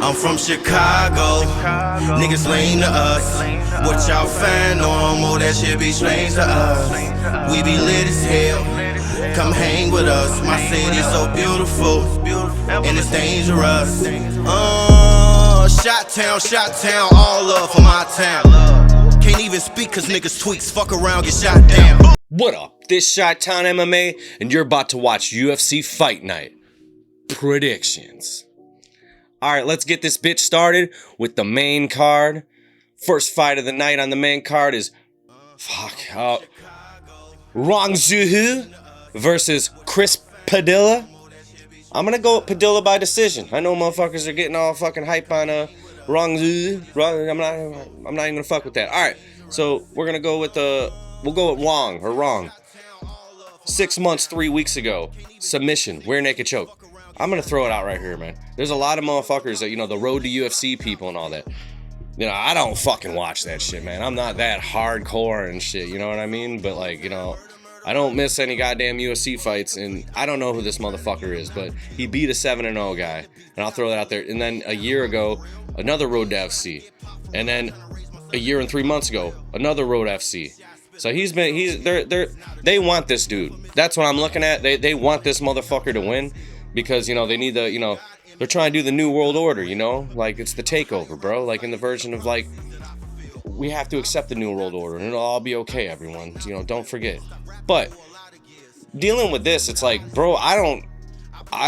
I'm from Chicago. Niggas lame to us. What y'all find normal, that shit be strange to us. We be lit as hell. Come hang with us. My city's so beautiful, and it's dangerous. Shot town, all love for my town. Can't even speak cause niggas tweaks. Fuck around, get shot down. What up? This Shot Town MMA, and you're about to watch UFC Fight Night. Predictions. Alright, let's get this bitch started with the main card. First fight of the night on the main card is Rong Zhuhu versus Chris Padilla. I'm gonna go with Padilla by decision. I know motherfuckers are getting all fucking hype on Rong Zhuhu. I'm not even gonna fuck with that. Alright, so we're gonna go with we'll go with Wrong. 6 months, 3 weeks ago, submission, rear naked choke. I'm gonna throw it out right here, man. There's a lot of motherfuckers that, the road to UFC people and all that. I don't fucking watch that shit, man. I'm not that hardcore and shit, you know what I mean? But like, I don't miss any goddamn UFC fights, and I don't know who this motherfucker is, but he beat a 7-0 guy, and I'll throw that out there. And then a year ago, another road to FC, and then a year and 3 months ago, another road FC. So they want this dude. That's what I'm looking at. They want this motherfucker to win because, they need they're trying to do the new world order, like it's the takeover, bro. Like in the version of like, we have to accept the new world order and it'll all be okay, everyone. Don't forget. But dealing with this, it's like, bro, I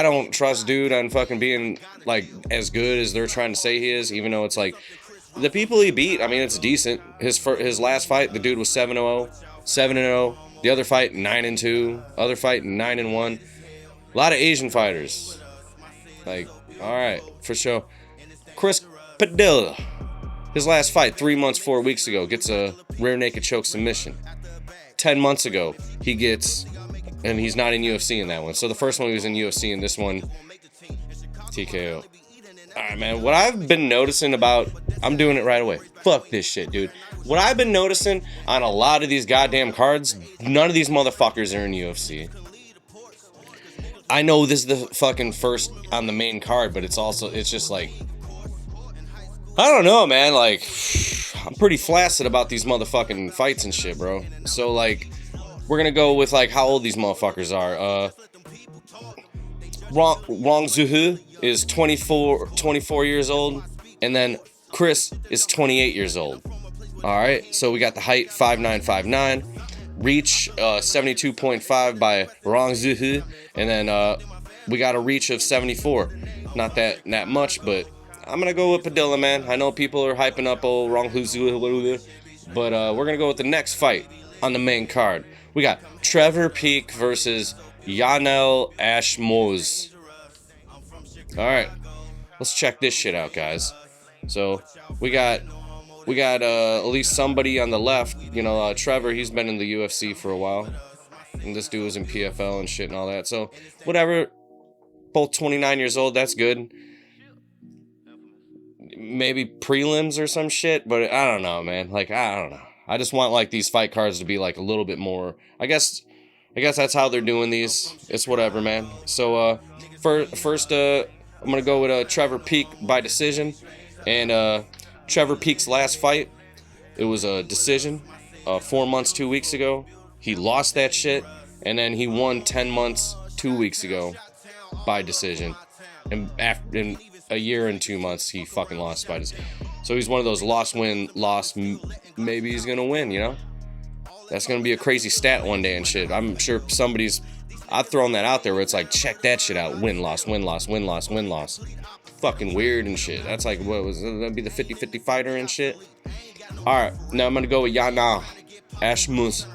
don't trust dude on fucking being like as good as they're trying to say he is, even though it's like, the people he beat, I mean, it's decent. His last fight, the dude was 7-0. The other fight, 9-2. Other fight, 9-1. A lot of Asian fighters. Like, all right, for sure. Chris Padilla, his last fight, 3 months, 4 weeks ago, gets a rear naked choke submission. 10 months ago, he gets, and he's not in UFC in that one. So the first one he was in UFC, and this one, TKO. Alright, man, what I've been noticing about, I'm doing it right away. Fuck this shit, dude. What I've been noticing on a lot of these goddamn cards, none of these motherfuckers are in UFC. I know this is the fucking first on the main card, but it's just like, I don't know, man, like, I'm pretty flaccid about these motherfucking fights and shit, bro. So, like, we're gonna go with, like, how old these motherfuckers are. Rong Zhuhu is 24 years old, and then Chris is 28 years old. All right, so we got the height 5'9", reach 72.5 by Rong Zhuhu, and then we got a reach of 74. Not that much, but I'm gonna go with Padilla, man. I know people are hyping up old Rong Zhuhu, but we're gonna go with the next fight on the main card. We got Trevor Peek versus Yanel Ashmouz. All right, let's check this shit out, guys. So we got at least somebody on the left. Trevor, he's been in the UFC for a while, and this dude was in PFL and shit and all that. So whatever, both 29 years old. That's good. Maybe prelims or some shit, but I don't know, man. Like, I don't know. I just want like these fight cards to be like a little bit more. I guess that's how they're doing these. It's whatever, man. So first, I'm gonna go with Trevor Peek by decision, and Trevor Peek's last fight, it was a decision. 4 months, 2 weeks ago, he lost that shit, and then he won 10 months, 2 weeks ago, by decision, and in a year and 2 months, he fucking lost by decision. So he's one of those lost. Maybe he's gonna win, That's gonna be a crazy stat one day and shit. I'm sure I've thrown that out there where it's like, check that shit out. Win, loss. Fucking weird and shit. That's like, that'd be the 50-50 fighter and shit. Alright, now I'm gonna go with Yanel Ashmouz.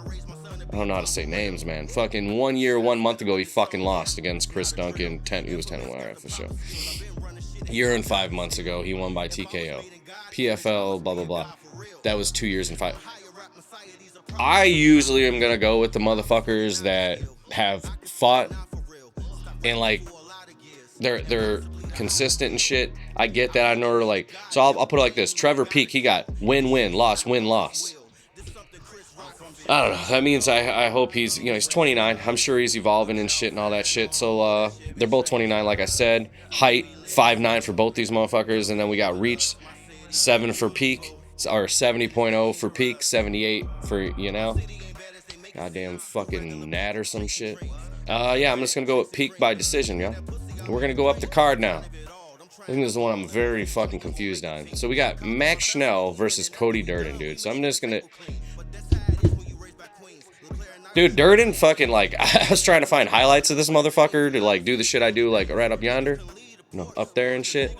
I don't know how to say names, man. Fucking 1 year, 1 month ago, he fucking lost against Chris Duncan. He was 10-1, alright, for sure. A year and 5 months ago, he won by TKO. PFL, blah, blah, blah. That was 2 years and 5. I usually am gonna go with the motherfuckers that have fought and like they're consistent and shit. I get that. I know, like, so I'll put it like this. Trevor Peek, he got win, loss. I don't know. That means I hope he's, he's 29. I'm sure he's evolving and shit and all that shit. So they're both 29, like I said. Height 5'9" for both these motherfuckers, and then we got reach 7 for peak, or 70.0 for peak, 78 for goddamn fucking Nat or some shit. Yeah, I'm just gonna go with peak by decision, yo. We're gonna go up the card now. I think this is the one I'm very fucking confused on. So we got Max Schnell versus Cody Durden, dude. So I'm just gonna. Dude, Durden fucking, like, I was trying to find highlights of this motherfucker to, like, do the shit I do, like, right up yonder. Up there and shit.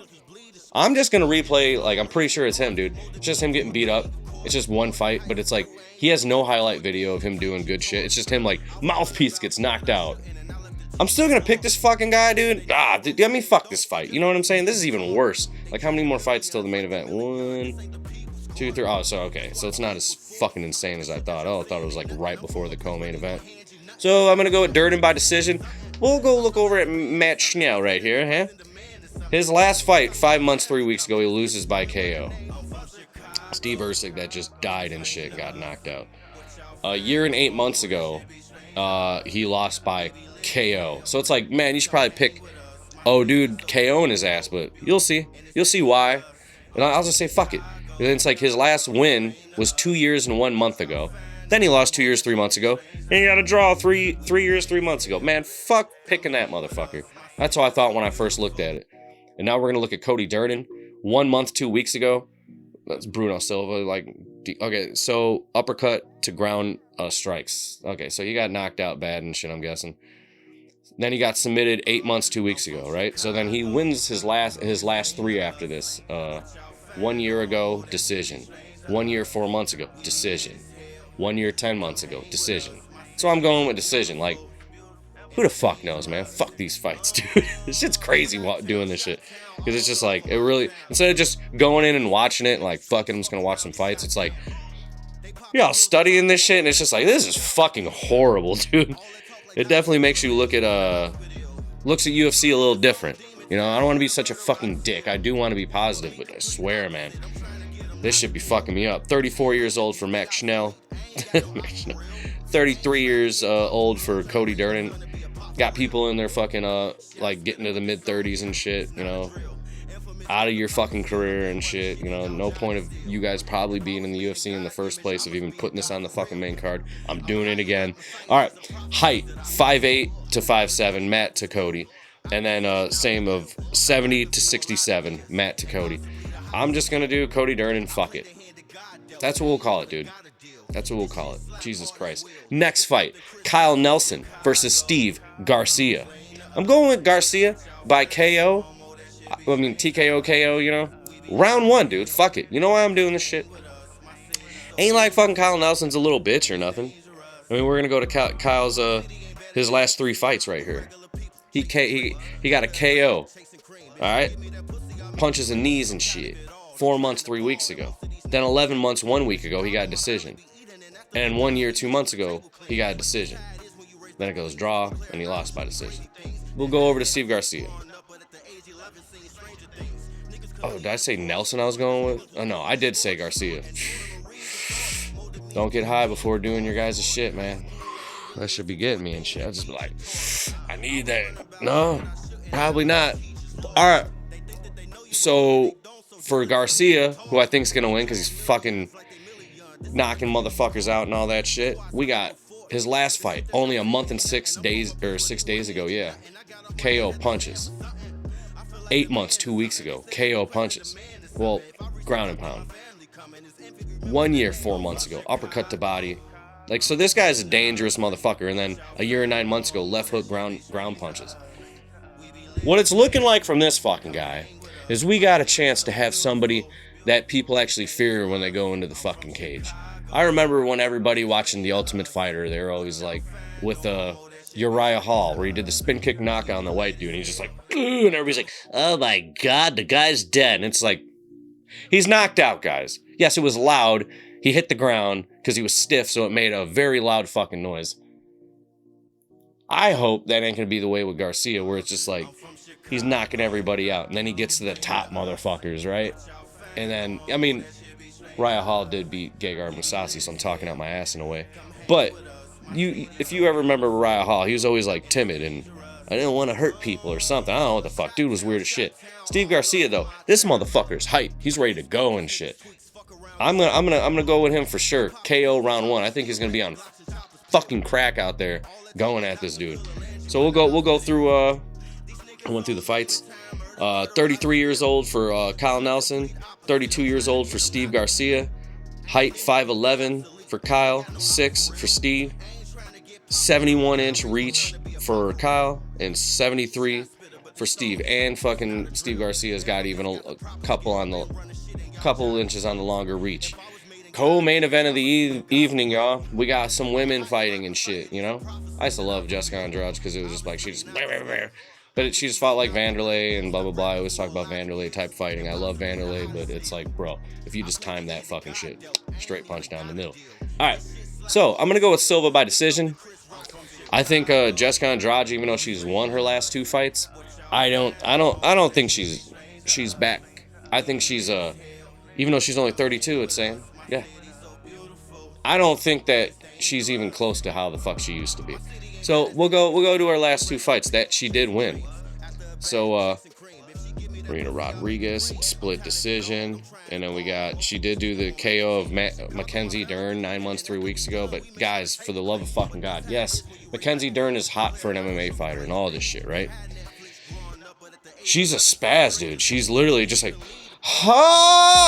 I'm just gonna replay, like, I'm pretty sure it's him, dude. It's just him getting beat up. It's just one fight, but it's like, he has no highlight video of him doing good shit. It's just him, like, mouthpiece gets knocked out. I'm still gonna pick this fucking guy, dude. Fuck this fight. You know what I'm saying? This is even worse. Like, how many more fights till the main event? 1, 2, 3. Oh, so, okay. So it's not as fucking insane as I thought. Oh, I thought it was, like, right before the co-main event. So I'm gonna go with Durden by decision. We'll go look over at Matt Schnell right here, huh? His last fight, 5 months, 3 weeks ago, he loses by KO. Steve Erceg, that just died and shit, got knocked out. A year and 8 months ago, he lost by KO. So it's like, man, you should probably pick, dude, KOing his ass, but you'll see. You'll see why. And I'll just say, fuck it. And it's like his last win was 2 years and 1 month ago. Then he lost 2 years, 3 months ago. And he got a draw 3 years, 3 months ago. Man, fuck picking that motherfucker. That's how I thought when I first looked at it. And now we're going to look at Cody Durden. 1 month, 2 weeks ago. That's Bruno Silva. Okay, so uppercut to ground strikes. Okay, so he got knocked out bad and shit, I'm guessing. Then he got submitted 8 months, 2 weeks ago, right? So then he wins his last 3 after this. 1 year ago, decision. 1 year, 4 months ago, decision. 1 year, 10 months ago, decision. So I'm going with decision. Like, who the fuck knows, man? Fuck these fights, dude. This shit's crazy doing this shit. Because it's just like, it really, instead of just going in and watching it, like, fucking, I'm just gonna watch some fights, it's like, studying this shit, and it's just like, this is fucking horrible, dude. It definitely makes you looks at UFC a little different. I don't want to be such a fucking dick. I do want to be positive, but I swear, man, this should be fucking me up. 34 years old for Max Schnell. 33 years old for Cody Durden. Got people in their fucking, getting to the mid-30s and shit, out of your fucking career and shit, no point of you guys probably being in the UFC in the first place of even putting this on the fucking main card. I'm doing it again. All right, height, 5'8" to 5'7", Matt to Cody. And then same of 70 to 67, Matt to Cody. I'm just going to do Cody Durden, fuck it. That's what we'll call it, dude. That's what we'll call it. Jesus Christ. Next fight, Kyle Nelson versus Steve Garcia. I'm going with Garcia by KO. TKO, KO, Round 1, dude. Fuck it. You know why I'm doing this shit? Ain't like fucking Kyle Nelson's a little bitch or nothing. We're going to go to Kyle's, his last 3 fights right here. He got a KO. Alright? Punches and knees and shit. 4 months, 3 weeks ago. Then 11 months, 1 week ago, he got a decision. And 1 year, 2 months ago, he got a decision. Then it goes draw, and he lost by decision. We'll go over to Steve Garcia. Oh, did I say Nelson I was going with? Oh, no, I did say Garcia. Don't get high before doing your guys' shit, man. That should be getting me and shit. I'll just be like, I need that. No, probably not. All right. So, for Garcia, who I think is going to win because he's fucking knocking motherfuckers out and all that shit, we got his last fight, only a month and 6 days, or 6 days ago, yeah. KO punches. 8 months, 2 weeks ago, KO punches. Well, ground and pound. 1 year, 4 months ago, uppercut to body. Like, so this guy's a dangerous motherfucker. And then a year and 9 months ago, left hook ground punches. What it's looking like from this fucking guy is we got a chance to have somebody that people actually fear when they go into the fucking cage. I remember when everybody watching The Ultimate Fighter, they were always like, with Uriah Hall, where he did the spin kick knockout on the white dude, and he's just like, ooh, and everybody's like, oh my god, the guy's dead. And it's like, he's knocked out, guys. Yes, it was loud. He hit the ground because he was stiff, so it made a very loud fucking noise. I hope that ain't gonna be the way with Garcia, where it's just like, he's knocking everybody out, and then he gets to the top motherfuckers, right? And then, Raya Hall did beat Gegard Mousasi, so I'm talking out my ass in a way. But if you ever remember Uriah Hall, he was always like timid and I didn't want to hurt people or something. I don't know what the fuck. Dude was weird as shit. Steve Garcia though, this motherfucker's hype. He's ready to go and shit. I'm gonna go with him for sure. KO round 1. I think he's gonna be on fucking crack out there going at this dude. So we'll go through. I went through the fights. 33 years old for Kyle Nelson. 32 years old for Steve Garcia. Height 5'11" for Kyle. 6 for Steve. 71-inch reach for Kyle and 73 for Steve. And fucking Steve Garcia's got even a couple inches on the longer reach. Co-main event of the evening, y'all. We got some women fighting and shit, you know? I used to love Jessica Andrade because it was just like she just fought like Vanderlei and blah blah blah. I always talk about Vanderlei type fighting. I love Vanderlei, but it's like, bro, if you just time that fucking shit, straight punch down the middle. Alright, so I'm gonna go with Silva by decision. I think Jessica Andrade, even though she's won her last 2 fights, I don't think she's back. I think she's even though she's only 32, it's saying, yeah. I don't think that she's even close to how the fuck she used to be. So we'll go to our last 2 fights that she did win. So Marina Rodriguez, split decision, and then she did do the KO of Mackenzie Dern 9 months, 3 weeks ago. But guys, for the love of fucking God, yes, Mackenzie Dern is hot for an MMA fighter and all this shit, right? She's a spaz, dude. She's literally just like,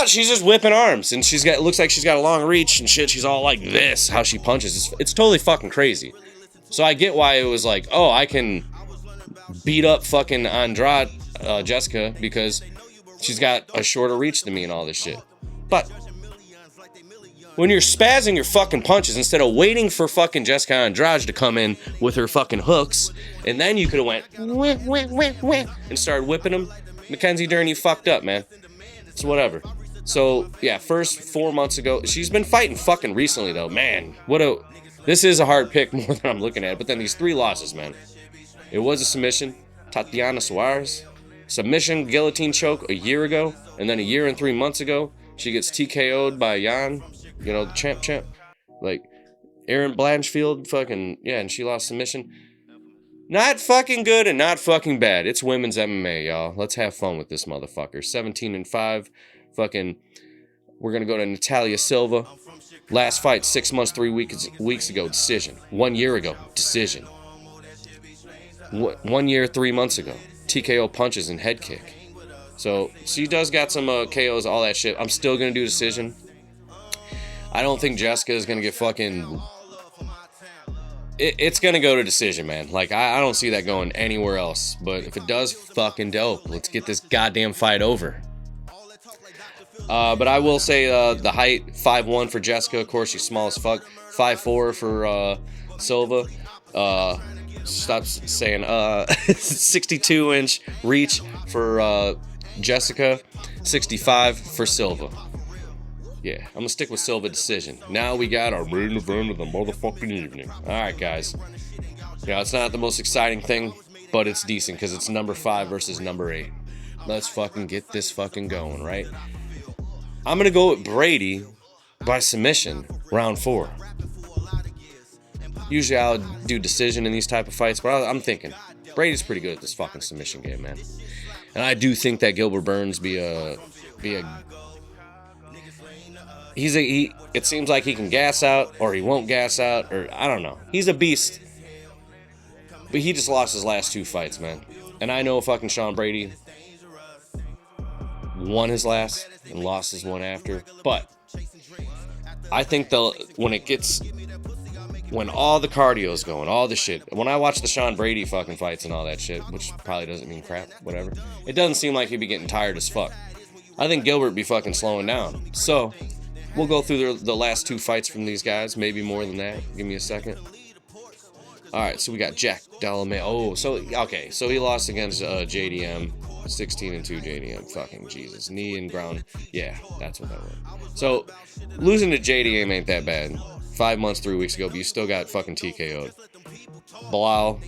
she's just whipping arms, and looks like she's got a long reach and shit. She's all like this, how she punches. It's totally fucking crazy. So I get why it was like, oh, I can beat up fucking Andrade, Jessica, because she's got a shorter reach than me and all this shit. But when you're spazzing your fucking punches, instead of waiting for fucking Jessica Andrade to come in with her fucking hooks, and then you could have went and started whipping them, Mackenzie Dern, you fucked up, man. It's whatever. So yeah, first 4 months ago, she's been fighting fucking recently though, man. This is a hard pick more than I'm looking at. But then these 3 losses, man. It was a submission, Tatiana Suarez. Submission guillotine choke a year ago, and then a year and 3 months ago, she gets TKO'd by Jan, you know, the champ. Like Aaron Blanchfield, fucking yeah, and she lost submission. Not fucking good and not fucking bad. It's women's MMA, y'all. Let's have fun with this motherfucker. 17-5. Fucking, we're gonna go to Natalia Silva. Last fight, 6 months, 3 weeks ago, decision. 1 year ago, decision. 1 year, 3 months ago, TKO punches and head kick. So she does got some KOs, all that shit. I'm still gonna do decision. I don't think Jessica is gonna get fucking. It's gonna go to decision, man. Like I don't see that going anywhere else. But if it does, fucking dope. Let's get this goddamn fight over. But I will say the height, 5'1" for Jessica. Of course, she's small as fuck. 5'4" for Silva. Stop saying 62-inch reach for Jessica. 65 for Silva. Yeah, I'm gonna stick with Silva decision. Now we got our main event of the motherfucking evening. Alright, guys. Yeah, it's not the most exciting thing, but it's decent because it's number 5 versus number 8. Let's fucking get this fucking going, right? I'm gonna go with Brady by submission, round 4. Usually I'll do decision in these type of fights, but I'm thinking Brady's pretty good at this fucking submission game, man. And I do think that Gilbert Burns it seems like he can gas out, or he won't gas out, or I don't know. He's a beast. But he just lost his last 2 fights, man. And I know fucking Sean Brady won his last and lost his one after. But I think when all the cardio's going, all the shit, when I watch the Sean Brady fucking fights and all that shit, which probably doesn't mean crap, whatever, it doesn't seem like he'd be getting tired as fuck. I think Gilbert be fucking slowing down. So we'll go through the last 2 fights from these guys, maybe more than that. Give me a second. Alright, so we got Jack Delamain. Oh, so he lost against JDM. 16-2 JDM. Fucking Jesus. Knee and ground. Yeah, that's what that was. So, losing to JDM ain't that bad. 5 months, 3 weeks ago, but you still got fucking TKO'd. Bilal,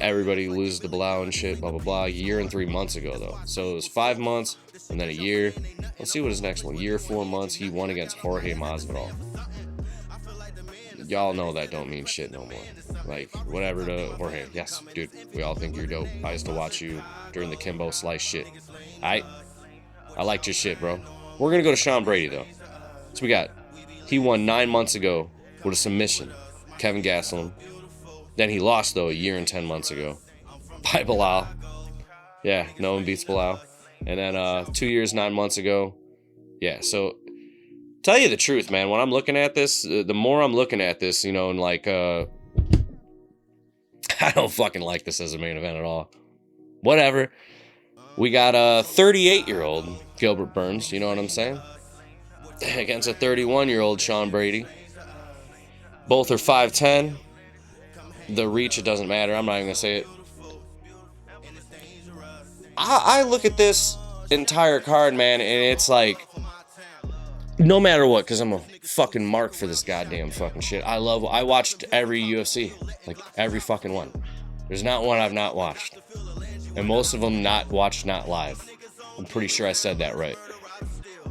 everybody loses to Bilal and shit, blah, blah, blah. A year and 3 months ago, though. So, it was 5 months, and then a year. Let's see what his next one. Year, 4 months, he won against Jorge Masvidal. y'all know that don't mean shit no more. Like, whatever to Jorge. Yes, dude, we all think you're dope. I used to watch you during the Kimbo Slice shit. I liked your shit, bro. We're gonna go to Sean Brady, though. So we got, he won 9 months ago with a submission. Kevin Gastelum. Then he lost, though, a year and 10 months ago. By Bilal. Yeah, no one beats Bilal. And then 2 years, 9 months ago. Yeah, so tell you the truth, man, when I'm looking at this, the more I'm looking at this, you know, and like, I don't fucking like this as a main event at all. Whatever. We got a 38-year-old Gilbert Burns, you know what I'm saying? Against a 31-year-old Sean Brady. Both are 5'10". The reach, it doesn't matter. I'm not even going to say it. I look at this entire card, man, and it's like, no matter what, because I'm a fucking mark for this goddamn fucking shit. I watched every UFC. Like, every fucking one. There's not one I've not watched. And most of them not watched, not live. I'm pretty sure I said that right.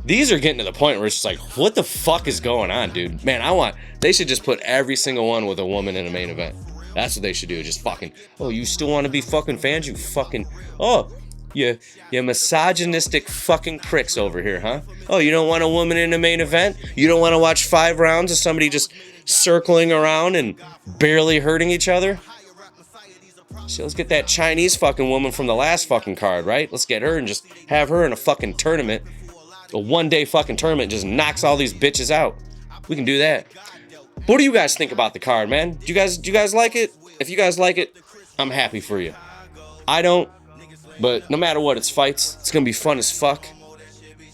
These are getting to the point where it's just like, what the fuck is going on, dude? Man, they should just put every single one with a woman in a main event. That's what they should do. Just fucking, oh, you still want to be fucking fans? You fucking, oh, you misogynistic fucking pricks over here, huh? Oh, you don't want a woman in a main event? You don't want to watch 5 rounds of somebody just circling around and barely hurting each other? So let's get that Chinese fucking woman from the last fucking card, right? Let's get her and just have her in a fucking tournament. A 1-day fucking tournament just knocks all these bitches out. We can do that. What do you guys think about the card, man? Do you guys like it? If you guys like it, I'm happy for you. I don't, but no matter what, it's fights. It's gonna be fun as fuck.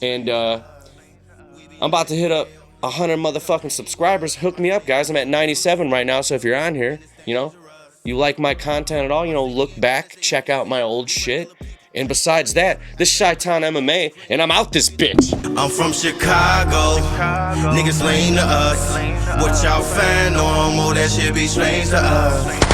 And I'm about to hit up 100 motherfucking subscribers. Hook me up, guys. I'm at 97 right now, so if you're on here, you know, you like my content at all, you know, look back, check out my old shit. And besides that, this Chi-Town MMA, and I'm out this bitch. I'm from Chicago. Niggas lame to us. What y'all fan normal, that shit be strange to us.